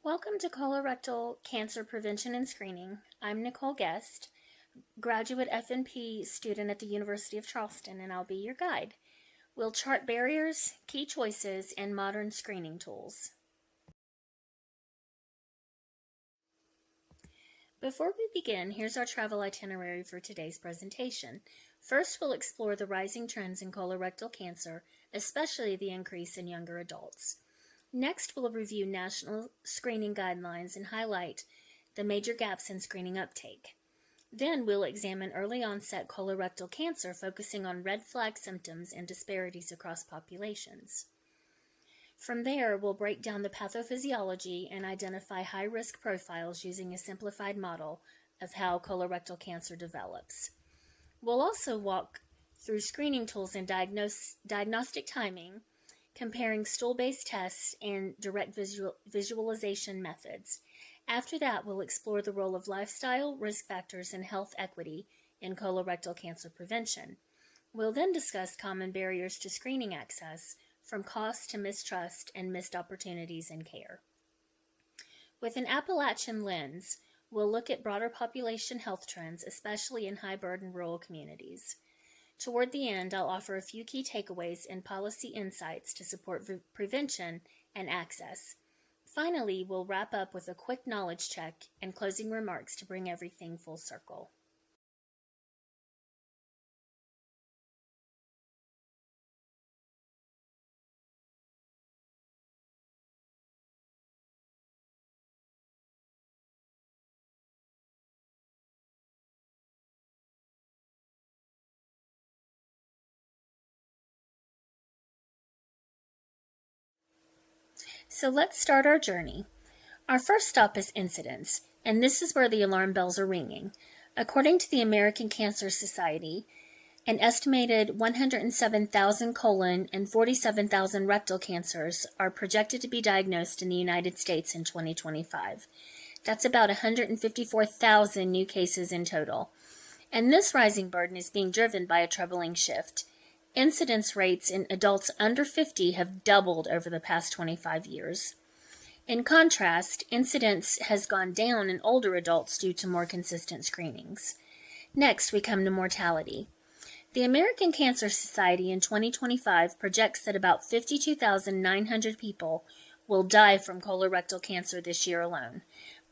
Welcome to Colorectal Cancer Prevention and Screening. I'm Nicole Guest, graduate FNP student at the University of Charleston, and I'll be your guide. We'll chart barriers, key choices, and modern screening tools. Before we begin, here's our travel itinerary for today's presentation. First, we'll explore the rising trends in colorectal cancer, especially the increase in younger adults. Next, we'll review national screening guidelines and highlight the major gaps in screening uptake. Then we'll examine early onset colorectal cancer, focusing on red flag symptoms and disparities across populations. From there, we'll break down the pathophysiology and identify high-risk profiles using a simplified model of how colorectal cancer develops. We'll also walk through screening tools and diagnostic timing, comparing stool-based tests and direct visualization methods. After that, we'll explore the role of lifestyle, risk factors, and health equity in colorectal cancer prevention. We'll then discuss common barriers to screening access, from cost to mistrust and missed opportunities in care. With an Appalachian lens, we'll look at broader population health trends, especially in high-burden rural communities. Toward the end, I'll offer a few key takeaways and policy insights to support prevention and access. Finally, we'll wrap up with a quick knowledge check and closing remarks to bring everything full circle. So let's start our journey. Our first stop is incidence, and this is where the alarm bells are ringing. According to the American Cancer Society, an estimated 107,000 colon and 47,000 rectal cancers are projected to be diagnosed in the United States in 2025. That's about 154,000 new cases in total. And this rising burden is being driven by a troubling shift. Incidence rates in adults under 50 have doubled over the past 25 years. In contrast, incidence has gone down in older adults due to more consistent screenings. Next, we come to mortality. The American Cancer Society in 2025 projects that about 52,900 people will die from colorectal cancer this year alone.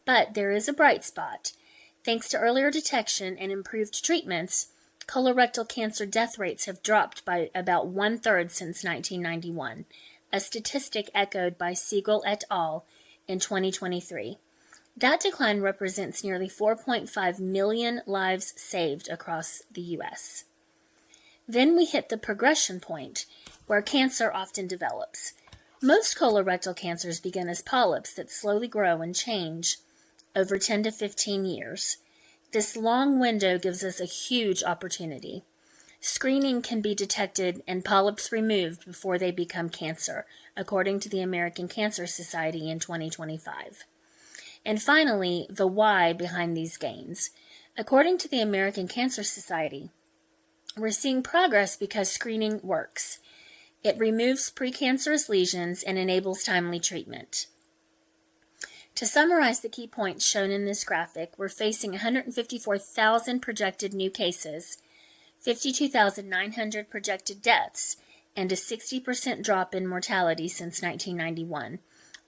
But there is a bright spot. Thanks to earlier detection and improved treatments, colorectal cancer death rates have dropped by about 1/3 since 1991, a statistic echoed by Siegel et al. In 2023. That decline represents nearly 4.5 million lives saved across the U.S. Then we hit the progression point, where cancer often develops. Most colorectal cancers begin as polyps that slowly grow and change over 10 to 15 years. This long window gives us a huge opportunity. Screening can be detected and polyps removed before they become cancer, according to the American Cancer Society in 2025. And finally, the why behind these gains. According to the American Cancer Society, we're seeing progress because screening works. It removes precancerous lesions and enables timely treatment. To summarize the key points shown in this graphic, we're facing 154,000 projected new cases, 52,900 projected deaths, and a 60% drop in mortality since 1991,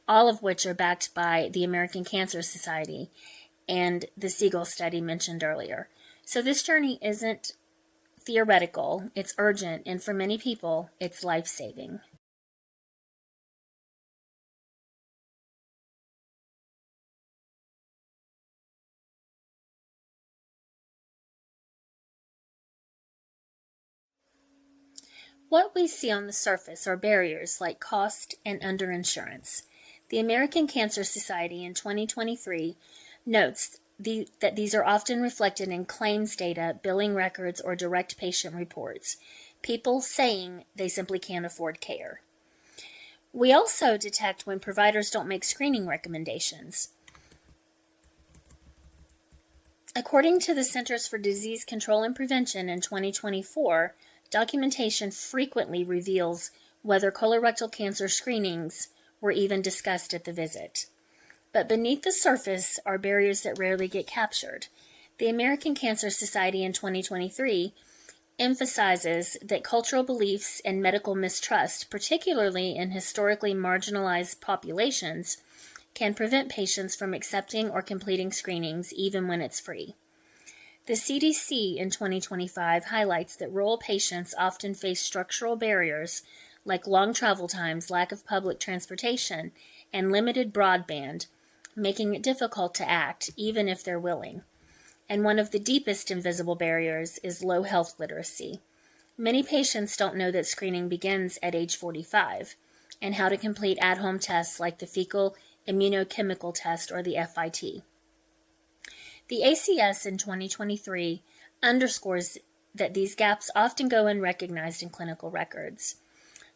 all of which are backed by the American Cancer Society and the Siegel study mentioned earlier. So this journey isn't theoretical, it's urgent, and for many people, it's life-saving. What we see on the surface are barriers like cost and underinsurance. The American Cancer Society in 2023 notes that these are often reflected in claims data, billing records, or direct patient reports. People saying they simply can't afford care. We also detect when providers don't make screening recommendations. According to the Centers for Disease Control and Prevention in 2024, documentation frequently reveals whether colorectal cancer screenings were even discussed at the visit. But beneath the surface are barriers that rarely get captured. The American Cancer Society in 2023 emphasizes that cultural beliefs and medical mistrust, particularly in historically marginalized populations, can prevent patients from accepting or completing screenings even when it's free. The CDC in 2025 highlights that rural patients often face structural barriers like long travel times, lack of public transportation, and limited broadband, making it difficult to act even if they're willing. And one of the deepest invisible barriers is low health literacy. Many patients don't know that screening begins at age 45 and how to complete at-home tests like the fecal immunochemical test or the FIT. The ACS in 2023 underscores that these gaps often go unrecognized in clinical records.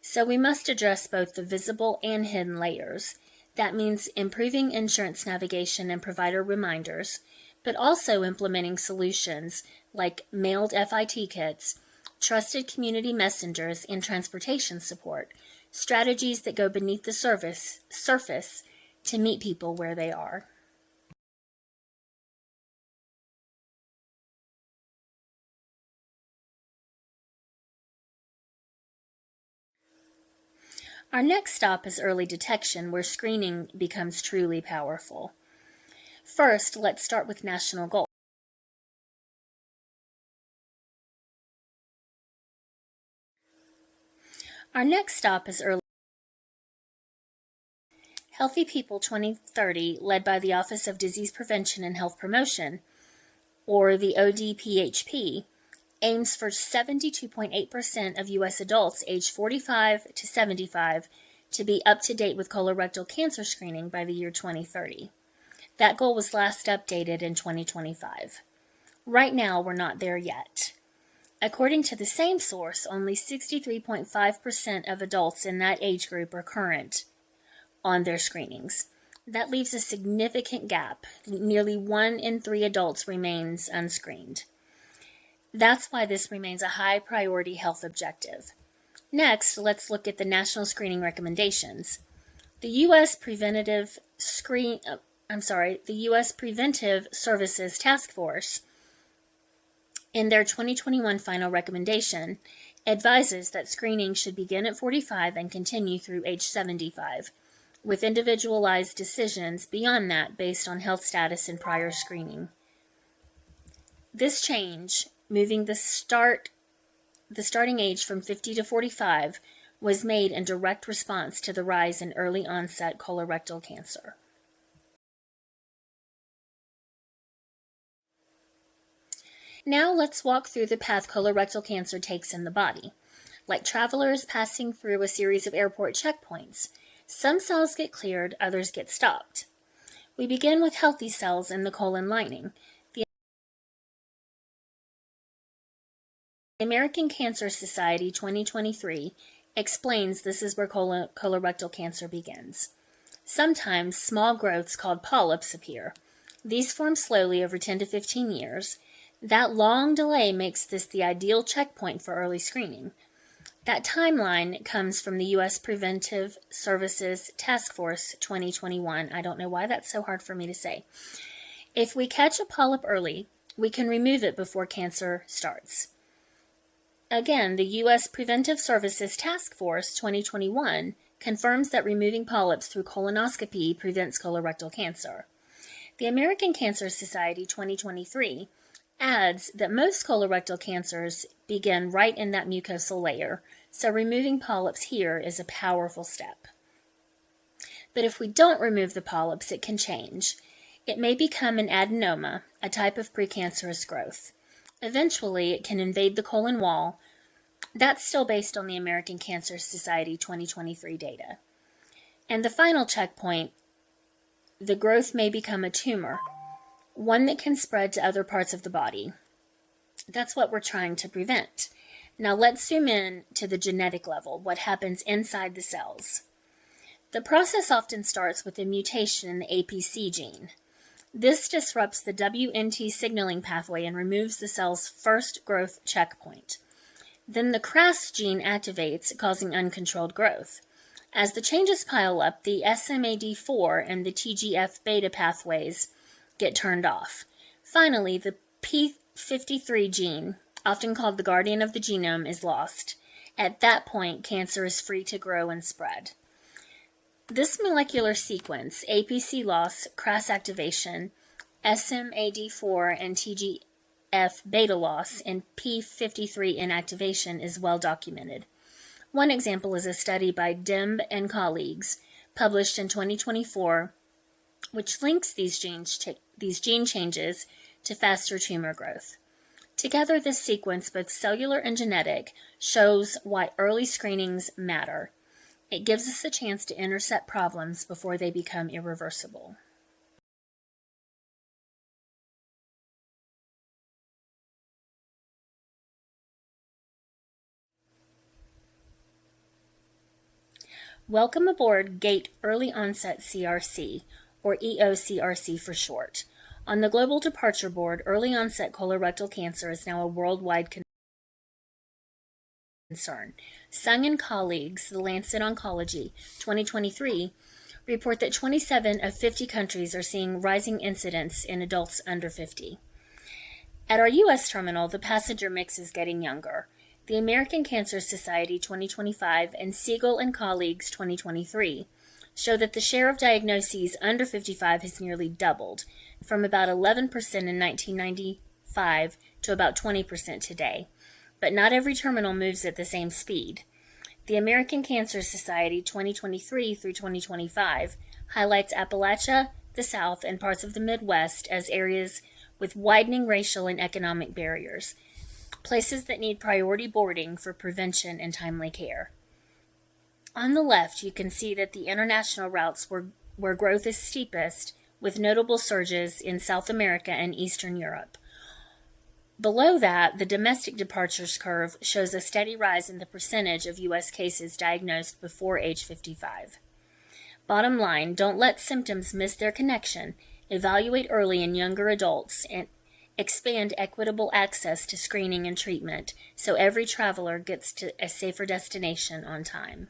So we must address both the visible and hidden layers. That means improving insurance navigation and provider reminders, but also implementing solutions like mailed FIT kits, trusted community messengers, and transportation support, strategies that go beneath the surface to meet people where they are. Our next stop is early detection, where screening becomes truly powerful. First, let's start with national goals. Our next stop is early. Healthy People 2030, led by the Office of Disease Prevention and Health Promotion, or the ODPHP, aims for 72.8% of U.S. adults aged 45 to 75 to be up to date with colorectal cancer screening by the year 2030. That goal was last updated in 2025. Right now, we're not there yet. According to the same source, only 63.5% of adults in that age group are current on their screenings. That leaves a significant gap. Nearly 1 in 3 adults remains unscreened. That's why this remains a high priority health objective. Next, let's look at the national screening recommendations. The U.S. Preventive Services Task Force, in their 2021 final recommendation, advises that screening should begin at 45 and continue through age 75, with individualized decisions beyond that based on health status and prior screening. This change, moving the starting age from 50 to 45, was made in direct response to the rise in early onset colorectal cancer. Now let's walk through the path colorectal cancer takes in the body. Like travelers passing through a series of airport checkpoints, some cells get cleared, others get stopped. We begin with healthy cells in the colon lining. The American Cancer Society 2023 explains this is where colorectal cancer begins. Sometimes small growths called polyps appear. These form slowly over 10 to 15 years. That long delay makes this the ideal checkpoint for early screening. That timeline comes from the U.S. Preventive Services Task Force 2021. I don't know why that's so hard for me to say. If we catch a polyp early, we can remove it before cancer starts. Again, the U.S. Preventive Services Task Force 2021 confirms that removing polyps through colonoscopy prevents colorectal cancer. The American Cancer Society 2023 adds that most colorectal cancers begin right in that mucosal layer, so removing polyps here is a powerful step. But if we don't remove the polyps, it can change. It may become an adenoma, a type of precancerous growth. Eventually, it can invade the colon wall. That's still based on the American Cancer Society 2023 data. And the final checkpoint, the growth may become a tumor, one that can spread to other parts of the body. That's what we're trying to prevent. Now let's zoom in to the genetic level, what happens inside the cells. The process often starts with a mutation in the APC gene. This disrupts the WNT signaling pathway and removes the cell's first growth checkpoint. Then the CRAS gene activates, causing uncontrolled growth. As the changes pile up, the SMAD4 and the TGF beta pathways get turned off. Finally, the P53 gene, often called the guardian of the genome, is lost. At that point, cancer is free to grow and spread. This molecular sequence, APC loss, CRAS activation, SMAD4 and TGF beta loss, and P53 inactivation, is well documented. One example is a study by Demb and colleagues, published in 2024, which links these gene changes to faster tumor growth. Together, this sequence, both cellular and genetic, shows why early screenings matter. It gives us a chance to intercept problems before they become irreversible. Welcome aboard GATE Early Onset CRC, or EOCRC for short. On the Global Departure Board, early onset colorectal cancer is now a worldwide concern. Sung and colleagues, The Lancet Oncology, 2023, report that 27 of 50 countries are seeing rising incidence in adults under 50. At our U.S. terminal, the passenger mix is getting younger. The American Cancer Society 2025 and Siegel and colleagues 2023 show that the share of diagnoses under 55 has nearly doubled, from about 11% in 1995 to about 20% today. But not every terminal moves at the same speed. The American Cancer Society 2023 through 2025 highlights Appalachia, the South, and parts of the Midwest as areas with widening racial and economic barriers, places that need priority boarding for prevention and timely care. On the left, you can see that the international routes where growth is steepest, with notable surges in South America and Eastern Europe. Below that, the domestic departures curve shows a steady rise in the percentage of U.S. cases diagnosed before age 55. Bottom line, don't let symptoms miss their connection. Evaluate early in younger adults and expand equitable access to screening and treatment so every traveler gets to a safer destination on time.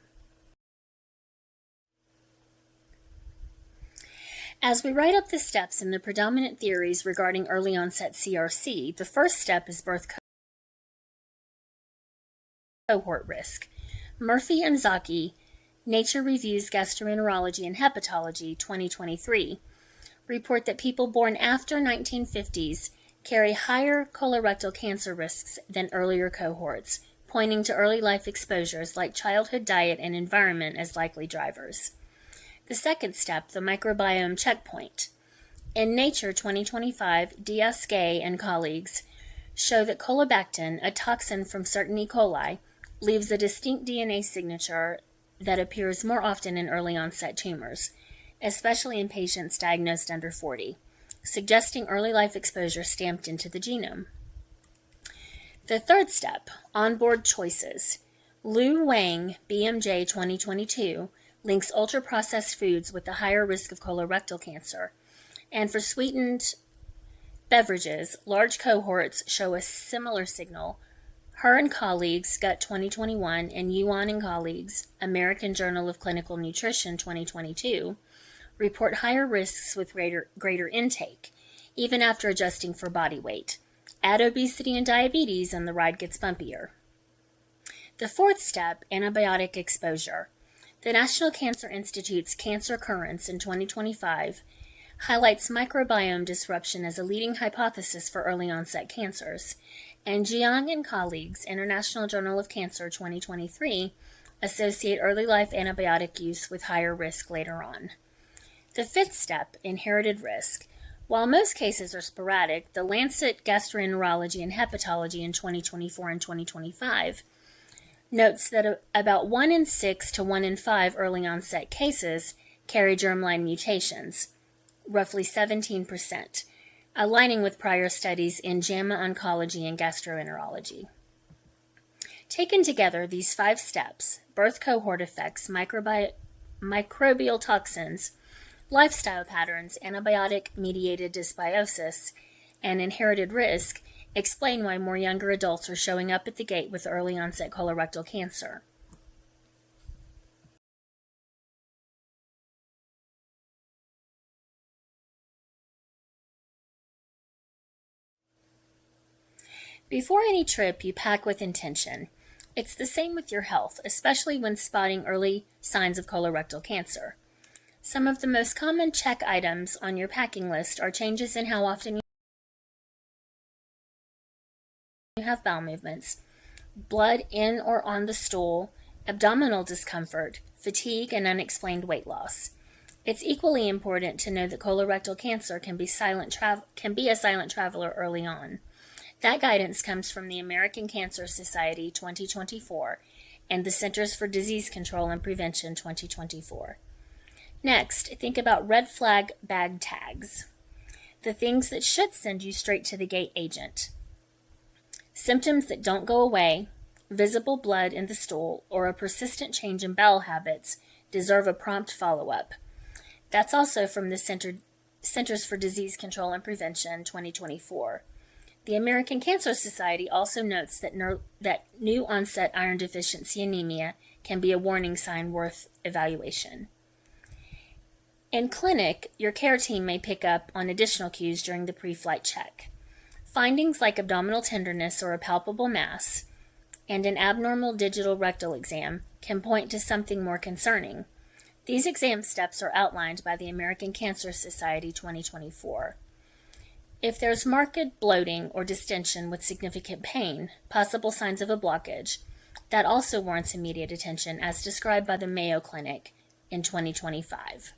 As we write up the steps in the predominant theories regarding early onset CRC, the first step is birth cohort risk. Murphy and Zaki, Nature Reviews Gastroenterology and Hepatology, 2023, report that people born after 1950s carry higher colorectal cancer risks than earlier cohorts, pointing to early life exposures like childhood diet and environment as likely drivers. The second step, the microbiome checkpoint. In Nature 2025, D.S. Gay and colleagues show that colobactin, a toxin from certain E. coli, leaves a distinct DNA signature that appears more often in early onset tumors, especially in patients diagnosed under 40, suggesting early life exposure stamped into the genome. The third step, onboard choices. Liu Wang, BMJ 2022, links ultra-processed foods with the higher risk of colorectal cancer. And for sweetened beverages, large cohorts show a similar signal. Her and colleagues, Gut 2021, and Yuan and colleagues, American Journal of Clinical Nutrition 2022, report higher risks with greater intake, even after adjusting for body weight. Add obesity and diabetes, and the ride gets bumpier. The fourth step, antibiotic exposure. The National Cancer Institute's Cancer Currents in 2025 highlights microbiome disruption as a leading hypothesis for early onset cancers, and Jiang and colleagues, International Journal of Cancer 2023, associate early life antibiotic use with higher risk later on. The fifth step, inherited risk. While most cases are sporadic, the Lancet Gastroenterology and Hepatology in 2024 and 2025 notes that about 1 in 6 to 1 in 5 early onset cases carry germline mutations, roughly 17%, aligning with prior studies in JAMA Oncology and Gastroenterology. Taken together, these 5 steps, birth cohort effects, microbial toxins, lifestyle patterns, antibiotic-mediated dysbiosis, and inherited risk, explain why more younger adults are showing up at the gate with early onset colorectal cancer. Before any trip, you pack with intention. It's the same with your health, especially when spotting early signs of colorectal cancer. Some of the most common check items on your packing list are changes in how often you have bowel movements, blood in or on the stool, abdominal discomfort, fatigue, and unexplained weight loss. It's equally important to know that colorectal cancer can be a silent traveler early on. That guidance comes from the American Cancer Society 2024 and the Centers for Disease Control and Prevention 2024. Next, think about red flag bag tags, the things that should send you straight to the gate agent. Symptoms that don't go away, visible blood in the stool, or a persistent change in bowel habits deserve a prompt follow-up. That's also from the Centers for Disease Control and Prevention 2024. The American Cancer Society also notes that new onset iron deficiency anemia can be a warning sign worth evaluation. In clinic, your care team may pick up on additional cues during the pre-flight check. Findings like abdominal tenderness or a palpable mass and an abnormal digital rectal exam can point to something more concerning. These exam steps are outlined by the American Cancer Society 2024. If there's marked bloating or distension with significant pain, possible signs of a blockage, that also warrants immediate attention as described by the Mayo Clinic in 2025.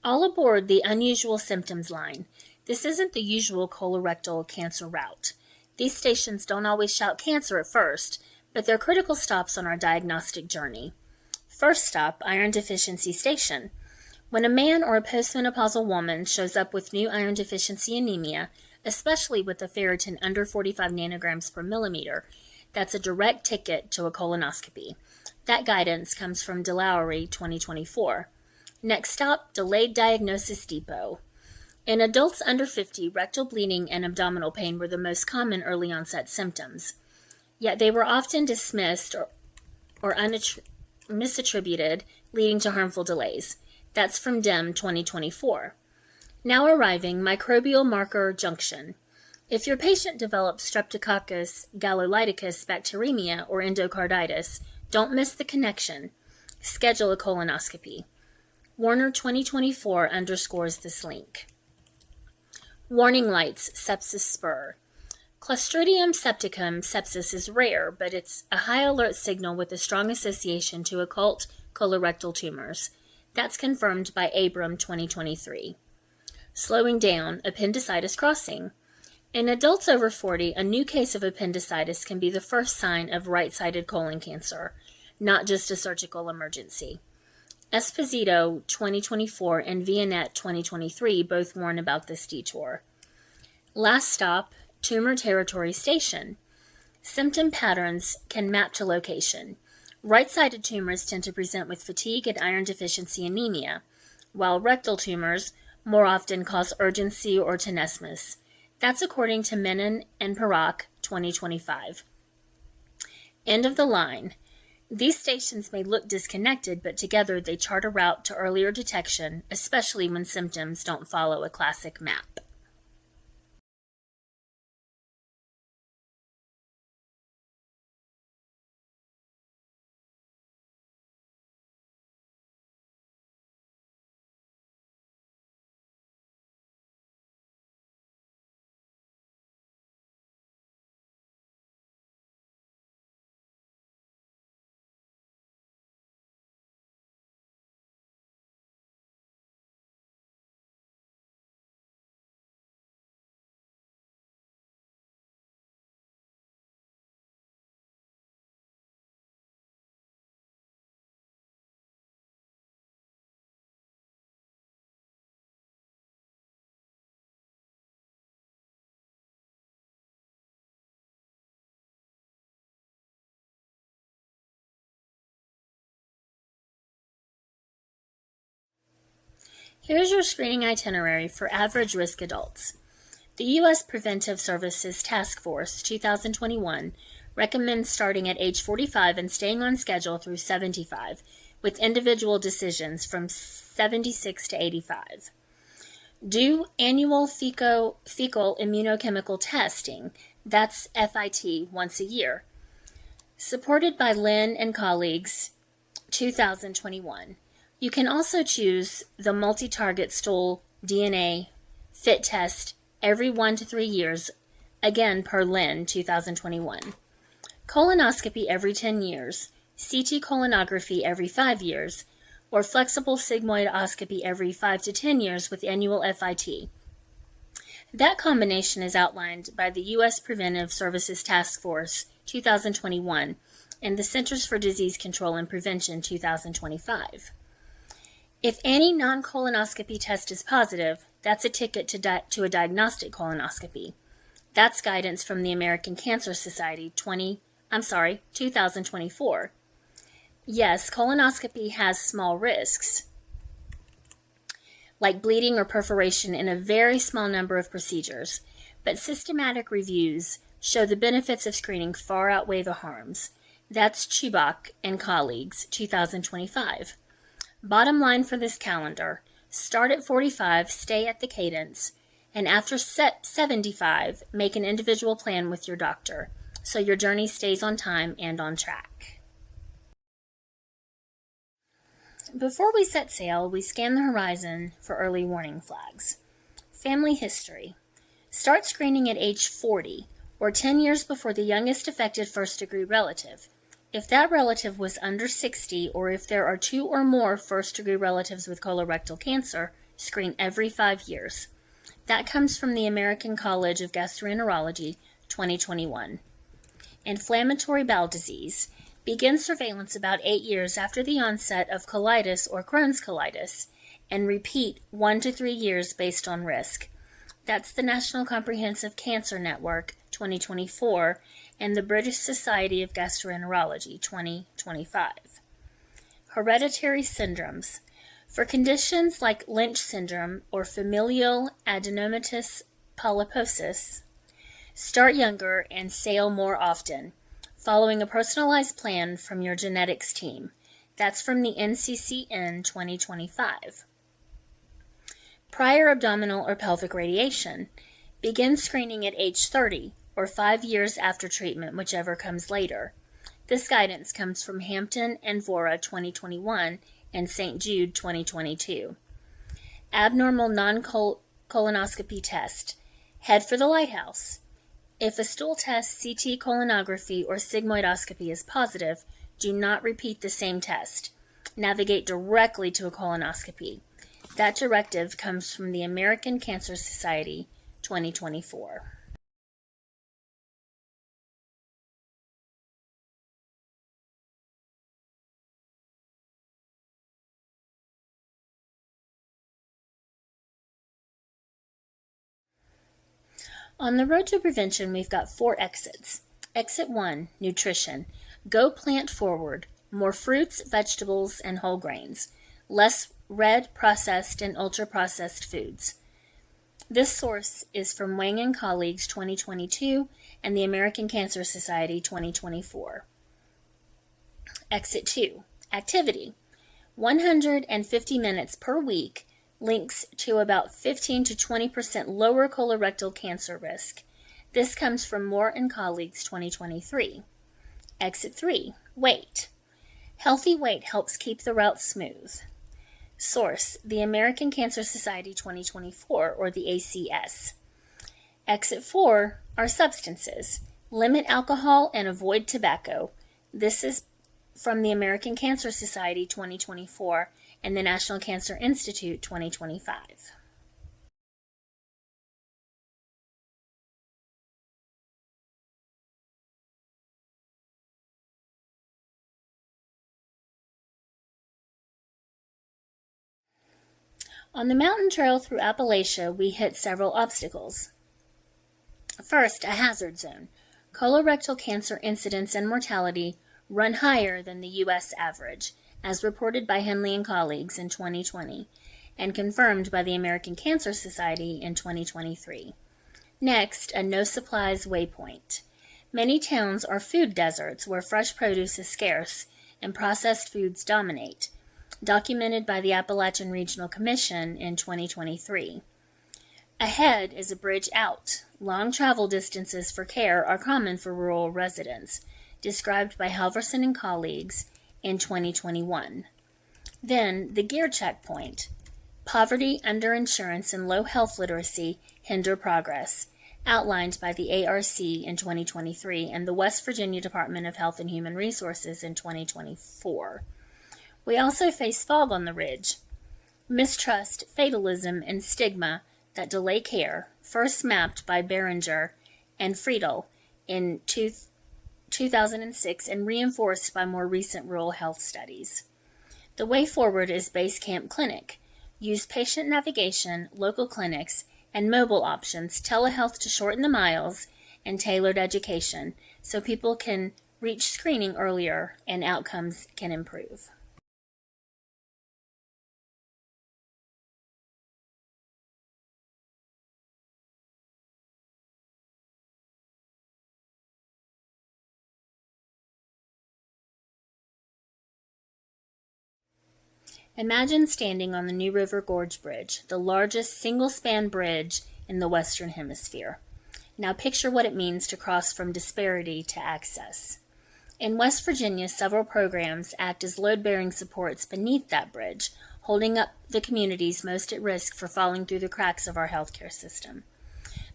All aboard the unusual symptoms line. This isn't the usual colorectal cancer route. These stations don't always shout cancer at first, but they're critical stops on our diagnostic journey. First stop, iron deficiency station. When a man or a postmenopausal woman shows up with new iron deficiency anemia, especially with a ferritin under 45 nanograms per millimeter, that's a direct ticket to a colonoscopy. That guidance comes from DeLowry 2024. Next stop, delayed diagnosis depot. In adults under 50, rectal bleeding and abdominal pain were the most common early onset symptoms. Yet they were often dismissed or misattributed, leading to harmful delays. That's from DEM 2024. Now arriving, microbial marker junction. If your patient develops Streptococcus galolyticus bacteremia or endocarditis, don't miss the connection. Schedule a colonoscopy. Warner 2024 underscores this link. Warning lights, sepsis spur. Clostridium septicum sepsis is rare, but it's a high alert signal with a strong association to occult colorectal tumors. That's confirmed by Abram 2023. Slowing down, appendicitis crossing. In adults over 40, a new case of appendicitis can be the first sign of right-sided colon cancer, not just a surgical emergency. Esposito 2024 and Vianet 2023 both warn about this detour. Last stop, tumor territory station. Symptom patterns can map to location. Right-sided tumors tend to present with fatigue and iron deficiency anemia, while rectal tumors more often cause urgency or tenesmus. That's according to Menon and Parak 2025. End of the line. These stations may look disconnected, but together they chart a route to earlier detection, especially when symptoms don't follow a classic map. Here's your screening itinerary for average risk adults. The U.S. Preventive Services Task Force 2021 recommends starting at age 45 and staying on schedule through 75, with individual decisions from 76 to 85. Do annual fecal immunochemical testing, that's FIT, once a year. Supported by Lin and colleagues, 2021. You can also choose the multi-target stool DNA FIT test every 1 to 3 years, again per Lin, 2021. Colonoscopy every 10 years, CT colonography every 5 years, or flexible sigmoidoscopy every 5 to 10 years with annual FIT. That combination is outlined by the U.S. Preventive Services Task Force 2021 and the Centers for Disease Control and Prevention 2025. If any non-colonoscopy test is positive, that's a ticket to a diagnostic colonoscopy. That's guidance from the American Cancer Society 2024. Yes, colonoscopy has small risks, like bleeding or perforation in a very small number of procedures, but systematic reviews show the benefits of screening far outweigh the harms. That's Chubak and colleagues, 2025. Bottom line for this calendar, start at 45, stay at the cadence, and after 75, make an individual plan with your doctor, so your journey stays on time and on track. Before we set sail, we scan the horizon for early warning flags. Family history. Start screening at age 40, or 10 years before the youngest affected first-degree relative. If that relative was under 60, or if there are 2 or more first-degree relatives with colorectal cancer, screen every 5 years. That comes from the American College of Gastroenterology, 2021. Inflammatory bowel disease. Begin surveillance about 8 years after the onset of colitis or Crohn's colitis, and repeat 1 to 3 years based on risk. That's the National Comprehensive Cancer Network, 2024, and the British Society of Gastroenterology, 2025. Hereditary syndromes. For conditions like Lynch syndrome or familial adenomatous polyposis, start younger and sail more often, following a personalized plan from your genetics team. That's from the NCCN 2025. Prior abdominal or pelvic radiation. Begin screening at age 30 or 5 years after treatment, whichever comes later. This guidance comes from Hampton and Vora 2021 and St. Jude 2022. Abnormal non-colonoscopy test. Head for the lighthouse. If a stool test, CT colonography, or sigmoidoscopy is positive, do not repeat the same test. Navigate directly to a colonoscopy. That directive comes from the American Cancer Society, 2024. On the road to prevention, we've got 4 exits. Exit 1, nutrition. Go plant forward. More fruits, vegetables, and whole grains. Less red, processed, and ultra-processed foods. This source is from Wang and colleagues 2022 and the American Cancer Society 2024. Exit 2, activity. 150 minutes per week links to about 15 to 20% lower colorectal cancer risk. This comes from Moore and colleagues 2023. Exit 3, weight. Healthy weight helps keep the route smooth. Source, the American Cancer Society 2024, or the ACS. Exit 4 are substances. Limit alcohol and avoid tobacco. This is from the American Cancer Society 2024 and the National Cancer Institute 2025. On the mountain trail through Appalachia, we hit several obstacles. First, a hazard zone. Colorectal cancer incidence and mortality run higher than the U.S. average, as reported by Henley and colleagues in 2020, and confirmed by the American Cancer Society in 2023. Next, a no supplies waypoint. Many towns are food deserts where fresh produce is scarce and processed foods dominate, documented by the Appalachian Regional Commission in 2023. Ahead is a bridge out. Long travel distances for care are common for rural residents, described by Halverson and colleagues in 2021. Then, the gear checkpoint. Poverty, underinsurance, and low health literacy hinder progress, outlined by the ARC in 2023 and the West Virginia Department of Health and Human Resources in 2024. We also face fog on the ridge. Mistrust, fatalism, and stigma that delay care, first mapped by Behringer and Friedel in 2006 and reinforced by more recent rural health studies. The way forward is Base Camp Clinic. Use patient navigation, local clinics, and mobile options, telehealth to shorten the miles, and tailored education so people can reach screening earlier and outcomes can improve. Imagine standing on the New River Gorge Bridge, the largest single-span bridge in the Western Hemisphere. Now picture what it means to cross from disparity to access. In West Virginia, several programs act as load-bearing supports beneath that bridge, holding up the communities most at risk for falling through the cracks of our healthcare system.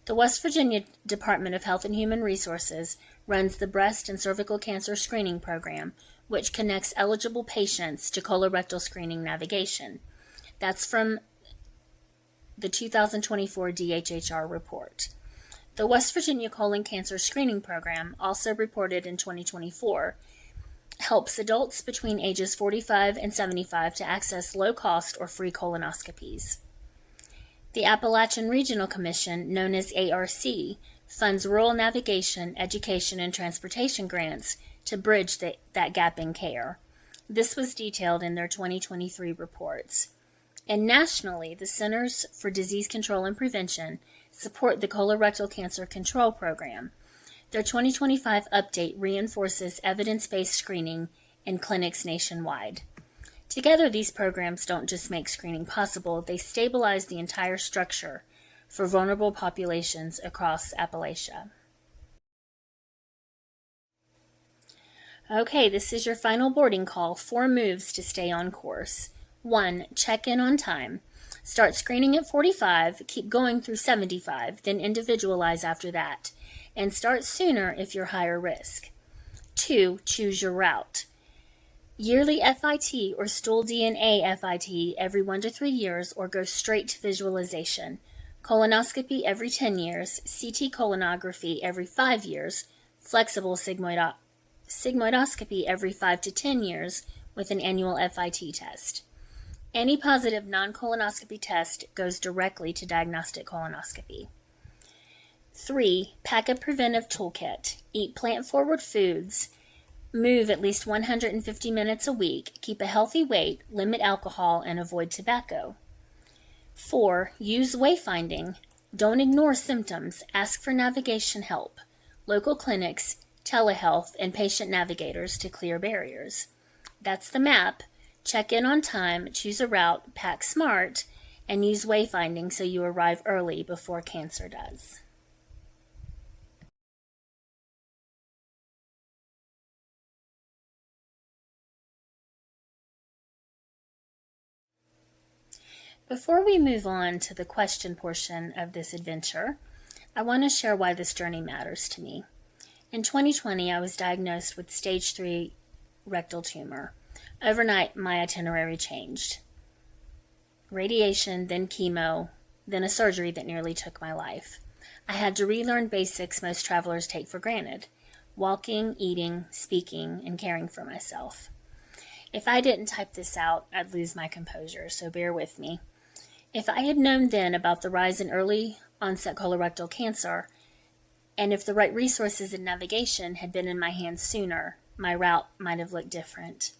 The West Virginia Department of Health and Human Resources runs the Breast and Cervical Cancer Screening Program, which connects eligible patients to colorectal screening navigation. That's from the 2024 DHHR report. The West Virginia Colon Cancer Screening Program, also reported in 2024, helps adults between ages 45 and 75 to access low-cost or free colonoscopies. The Appalachian Regional Commission, known as ARC, funds rural navigation, education, and transportation grants to bridge that gap in care. This was detailed in their 2023 reports. And nationally, the Centers for Disease Control and Prevention support the Colorectal Cancer Control Program. Their 2025 update reinforces evidence-based screening in clinics nationwide. Together, these programs don't just make screening possible, they stabilize the entire structure for vulnerable populations across Appalachia. Okay, this is your final boarding call. 4 moves to stay on course. 1. Check in on time. Start screening at 45, keep going through 75, then individualize after that. And start sooner if you're higher risk. 2. Choose your route. Yearly FIT or stool DNA FIT every 1 to 3 years or go straight to visualization. Colonoscopy every 10 years, CT colonography every 5 years, flexible sigmoidoscopy every 5 to 10 years with an annual FIT test. Any positive non-colonoscopy test goes directly to diagnostic colonoscopy. 3. Pack a preventive toolkit. Eat plant-forward foods. Move at least 150 minutes a week. Keep a healthy weight. Limit alcohol and avoid tobacco. 4. Use wayfinding. Don't ignore symptoms. Ask for navigation help. Local clinics, telehealth, and patient navigators to clear barriers. That's the map. Check in on time, choose a route, pack smart, and use wayfinding so you arrive early before cancer does. Before we move on to the question portion of this adventure, I want to share why this journey matters to me. In 2020, I was diagnosed with stage 3 rectal tumor. Overnight, my itinerary changed. Radiation, then chemo, then a surgery that nearly took my life. I had to relearn basics most travelers take for granted: walking, eating, speaking, and caring for myself. If I didn't type this out, I'd lose my composure, so bear with me. If I had known then about the rise in early onset colorectal cancer, and if the right resources and navigation had been in my hands sooner, my route might have looked different.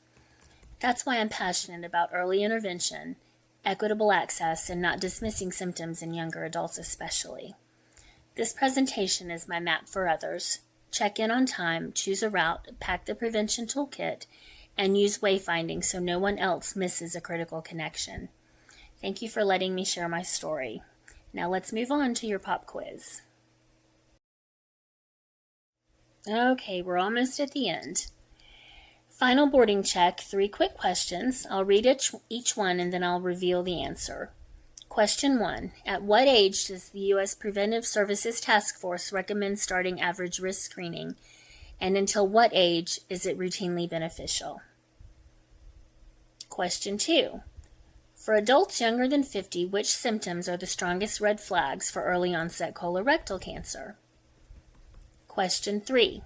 That's why I'm passionate about early intervention, equitable access, and not dismissing symptoms in younger adults especially. This presentation is my map for others. Check in on time, choose a route, pack the prevention toolkit, and use wayfinding so no one else misses a critical connection. Thank you for letting me share my story. Now let's move on to your pop quiz. Okay, we're almost at the end. Final boarding check, 3 quick questions. I'll read each one and then I'll reveal the answer. Question 1. At what age does the U.S. Preventive Services Task Force recommend starting average risk screening, and until what age is it routinely beneficial? Question 2. For adults younger than 50, which symptoms are the strongest red flags for early onset colorectal cancer? Question 3.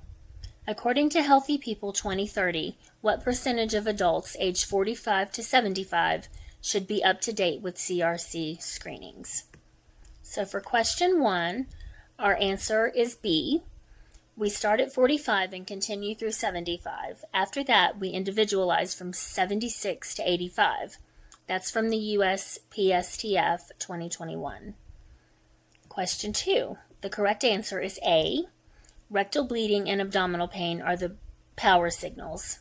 According to Healthy People 2030, what percentage of adults aged 45 to 75 should be up to date with CRC screenings? So for question 1, our answer is B. We start at 45 and continue through 75. After that, we individualize from 76 to 85. That's from the USPSTF 2021. Question 2. The correct answer is A. Rectal bleeding and abdominal pain are the power signals.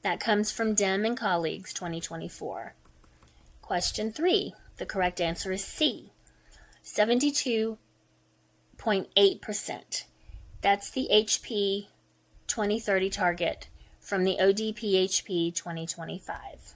That comes from Dem and colleagues 2024. Question 3. The correct answer is C. 72.8%. That's the HP 2030 target from the ODPHP 2025.